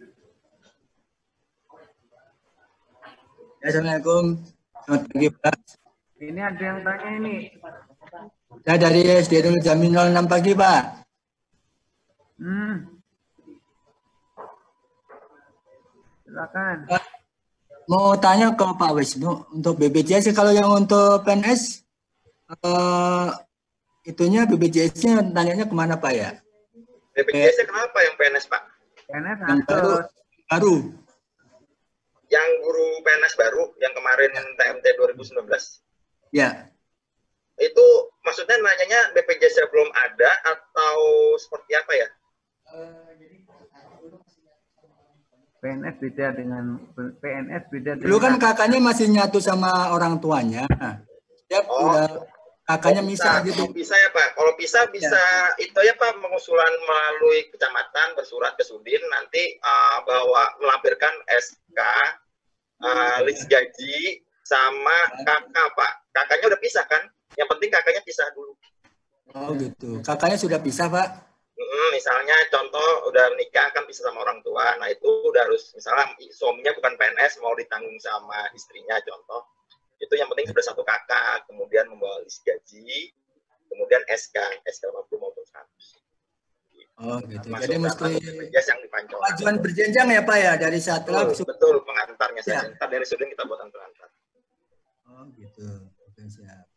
Ya, Assalamualaikum. Selamat pagi, Pak. Ini ada yang tanya ini. Saya dari SD Nurul Jamil 06 pagi, Pak. Silakan. Mau tanya ke Pak Wisnu, untuk BPJS, kalau yang untuk PNS, itunya BPJS-nya tanyanya kemana, Pak, ya? BPJS-nya kenapa yang PNS, Pak? PNS yang baru. Yang guru PNS baru, yang kemarin TMT 2019. Ya. Itu maksudnya nanyanya BPJS belum ada atau seperti apa ya? PNS beda dengan Dulu kan kakaknya masih nyatu sama orang tuanya. Ya, udah kakaknya misah gitu. Bisa ya Pak. Kalau bisa itu ya Pak, mengusulan melalui kecamatan, bersurat ke Sudin, nanti melampirkan SK, list gaji sama kakak Pak. Kakaknya udah pisah kan? Yang penting kakaknya pisah dulu. Oh gitu. Kakaknya sudah pisah Pak? Misalnya contoh udah menikah kan pisah sama orang tua. Nah itu udah harus, misalnya suaminya bukan PNS mau ditanggung sama istrinya contoh. Itu yang penting udah satu kakak, kemudian membawa list gaji, kemudian SK 50 maupun 100. Oh gitu. Masuk Jadi mesti yang dipanjang. pengajuan berjenjang ya Pak ya, dari satu betul pengantarnya saja. Ntar dari Sudin kita buatan pengantar. Oh gitu. Oke, siap.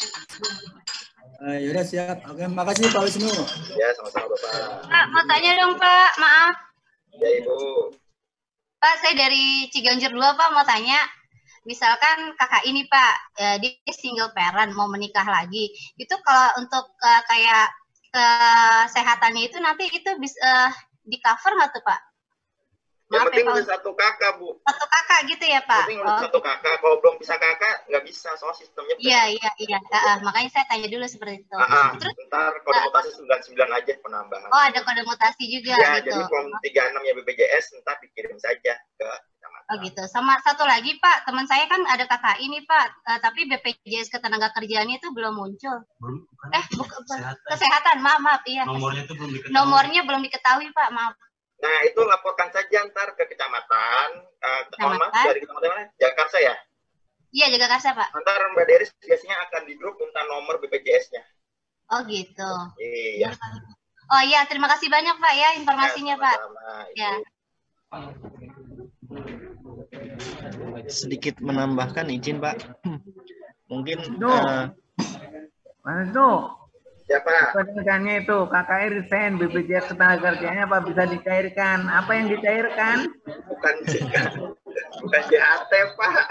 Yaudah siap. Oke, makasih Pak Wisnu. Ya, sama-sama Bapak. Pak, mau tanya dong Pak, maaf. Ya Ibu. Pak, saya dari Ciganjur 2 Pak, mau tanya. Misalkan kakak ini Pak, dia single parent, mau menikah lagi. Itu kalau untuk kayak kesehatannya itu nanti itu bisa di cover nggak tuh Pak? Yang penting udah satu kakak Bu. Satu kakak gitu ya Pak? Yang penting udah satu kakak. Kalau belum bisa kakak nggak bisa, soal sistemnya. Iya. Makanya saya tanya dulu seperti itu. Terus ntar kode mutasi 99 aja penambahan. Oh, ada kode mutasi juga ya, gitu. Jadi form 36 ya BPJS ntar dikirim saja ke kecamatan. Oh gitu. Sama satu lagi Pak, teman saya kan ada kakak ini Pak, tapi BPJS ketenaga kerjaannya itu belum muncul. Kesehatan. Maaf iya. Nomornya belum diketahui Pak, maaf. Nah, itu laporkan saja ntar ke kecamatan. Dari kecamatan mana? Jakarta ya? Iya, Jagakarsa, Pak. Ntar Mbak Deris biasanya akan di grup minta nomor BPJS-nya. Oh, gitu. Iya. Oh iya, terima kasih banyak Pak ya informasinya Pak. Ya. Sedikit menambahkan izin Pak. Mungkin Mas Nuh. Ya Pak. Pertanyaannya itu KKR resign, BPJS ketenagakerjaannya apa bisa dicairkan? Apa yang dicairkan? Bukan JHT Pak.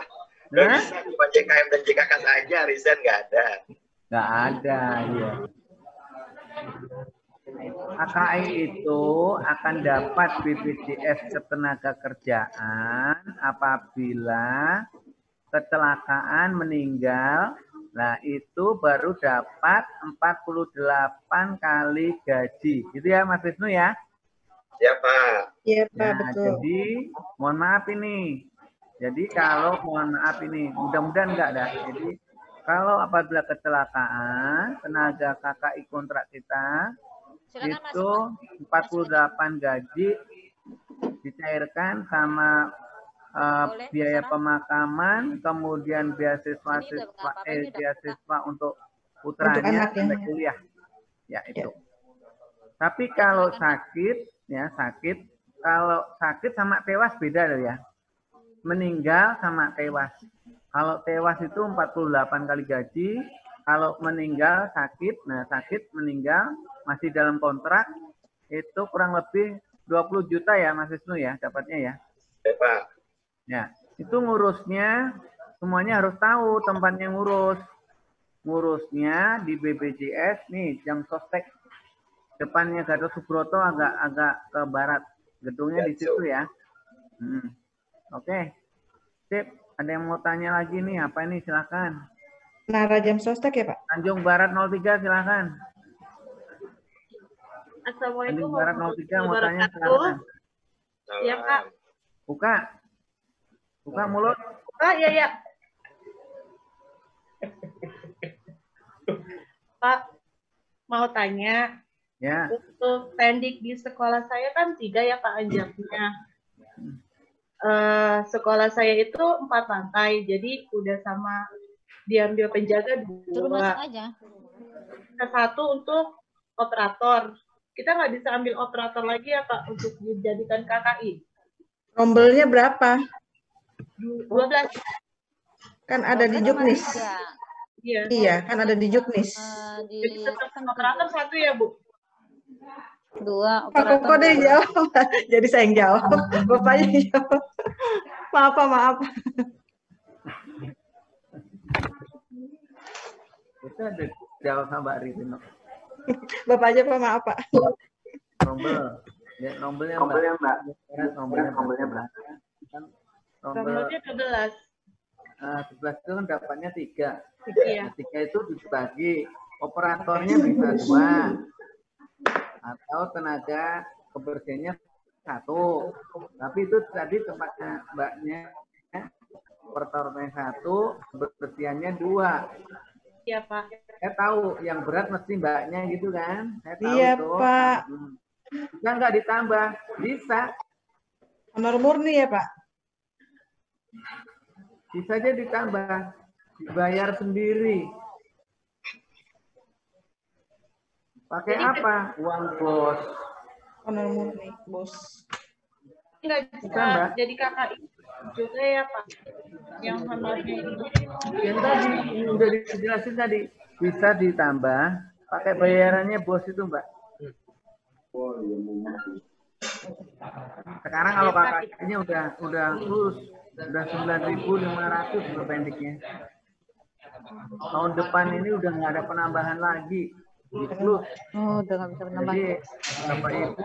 Nggak bisa, cuma JKM dan JKK saja, resign nggak ada. Nggak ada, ya. KKI itu akan dapat BPJS ketenagakerjaan apabila kecelakaan meninggal. Nah, itu baru dapat 48 kali gaji. Gitu ya, Mas Wisnu ya? Ya, Pak. Iya, Pak, nah, betul. Jadi, mohon maaf ini. Jadi, mohon maaf ini, mudah-mudahan enggak ada. Jadi, kalau apabila kecelakaan, tenaga KKI kontrak kita, itu 48 gaji dicairkan sama biaya pemakaman, kemudian beasiswa untuk putranya sampai kuliah, ya itu. Tapi kalau sakit, kalau sakit sama tewas beda loh ya. Meninggal sama tewas. Kalau tewas itu 48 kali gaji, kalau meninggal sakit, meninggal masih dalam kontrak itu kurang lebih 20 juta ya Mas Wisnu ya dapatnya ya. Ya Pak. Ya, itu ngurusnya semuanya harus tahu tempatnya ngurusnya di BPJS nih, yang Sostek depannya Gatot Subroto agak ke barat, gedungnya di situ ya. Oke. Sip. Ada yang mau tanya lagi nih? Apa ini? Silakan. Nara Jam Sostek ya Pak? Tanjung Barat 03 silakan. Assalamualaikum Tanjung Barat 03 mau tanya silakan. Iya Kak. Buka. Buka mulut. Ya. Pak, mau tanya. Ya. Untuk pendik di sekolah saya kan 3 ya Pak anjaknya. Sekolah saya itu 4 lantai, jadi udah sama diambil penjaga 2. Suruh masuk aja. Satu untuk operator. Kita nggak bisa ambil operator lagi ya Pak untuk dijadikan KKI. Rombelnya berapa? 12. Kan ada di Juknis. Iya. Iya, kan ada di Juknis. Jadi tetap operator 1 ya Bu? 2 Pak Koko deh jawab. Jadi saya yang jawab. Bapaknya jawab. Maaf. Itu ada jawab sama Mbak Ritino. Bapak aja Pak, maaf Pak. Rombel. Ya, rombelnya Mbak. Rombelnya Mbak. Kan Rombelnya 12. 11 itu kan dapatnya 3. Iya. 3 itu dibagi. Operatornya bisa 2. Atau tenaga kebersihannya 1. Tapi itu tadi tempatnya Mbaknya operatornya 1, kebersihannya 2. Iya Pak. Saya tahu yang berat mesti Mbaknya gitu kan? Saya tahu Iya itu. Pak. Bisa nggak ditambah? Bisa. Honor murni ya Pak? Bisa aja ditambah. Dibayar sendiri. Pakai apa? Uang bos. Honor murni, bos. Nggak bisa jadi KKI juga ya Pak? Yang honornya ini. Yang tadi udah dijelasin tadi. Bisa ditambah. Pakai bayarannya bos itu Mbak. Sekarang kalau KKI-nya udah lulus. Udah 9.500 untuk pendeknya. Tahun depan ini udah nggak ada penambahan lagi. Plus. Oh, udah nggak bisa menambah. Jadi Bapak Ibu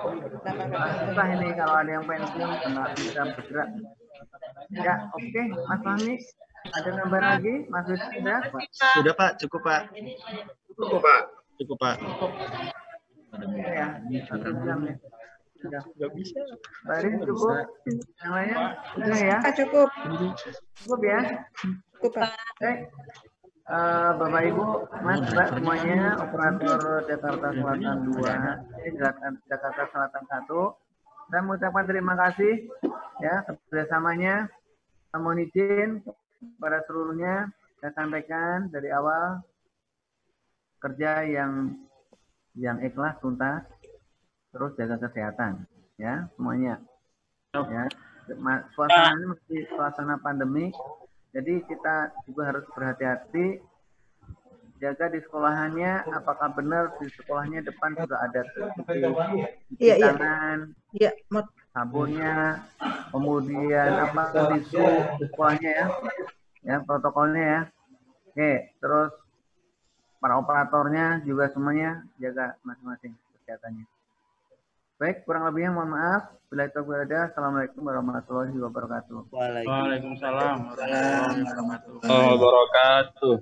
susah ini kalau ada yang pensiun nggak bisa bergerak. Ya, oke, Mas Fahmi. Ada nambah lagi, Mas Wisnu sudah? Sudah Pak, cukup Pak. Cukup Pak. Cukup Pak. Ya, 1 jam ya. Sudah. Nggak bisa. Baris cukup. Yang lainnya sudah ya? Cukup. Cukup ya? Cukup Pak. Oke. Bapak Ibu, Mas Mbak semuanya operator Jakarta Selatan 2, ini Jakarta Selatan 1. Saya mengucapkan terima kasih ya kerjasamanya. Saya mohon izin kepada seluruhnya saya sampaikan dari awal kerja yang ikhlas tuntas, terus jaga kesehatan ya semuanya. Ya, suasananya masih suasana pandemi. Jadi kita juga harus berhati-hati, jaga di sekolahannya, apakah benar di sekolahnya depan sudah ada cuci tangan, sabunnya, kemudian apa tisu di sekolahnya ya protokolnya ya. Oke, terus para operatornya juga semuanya jaga masing-masing kesehatannya. Baik, kurang lebihnya mohon maaf. Bila itu berada, assalamualaikum warahmatullahi wabarakatuh. Waalaikumsalam warahmatullahi wabarakatuh. Wabarakatuh.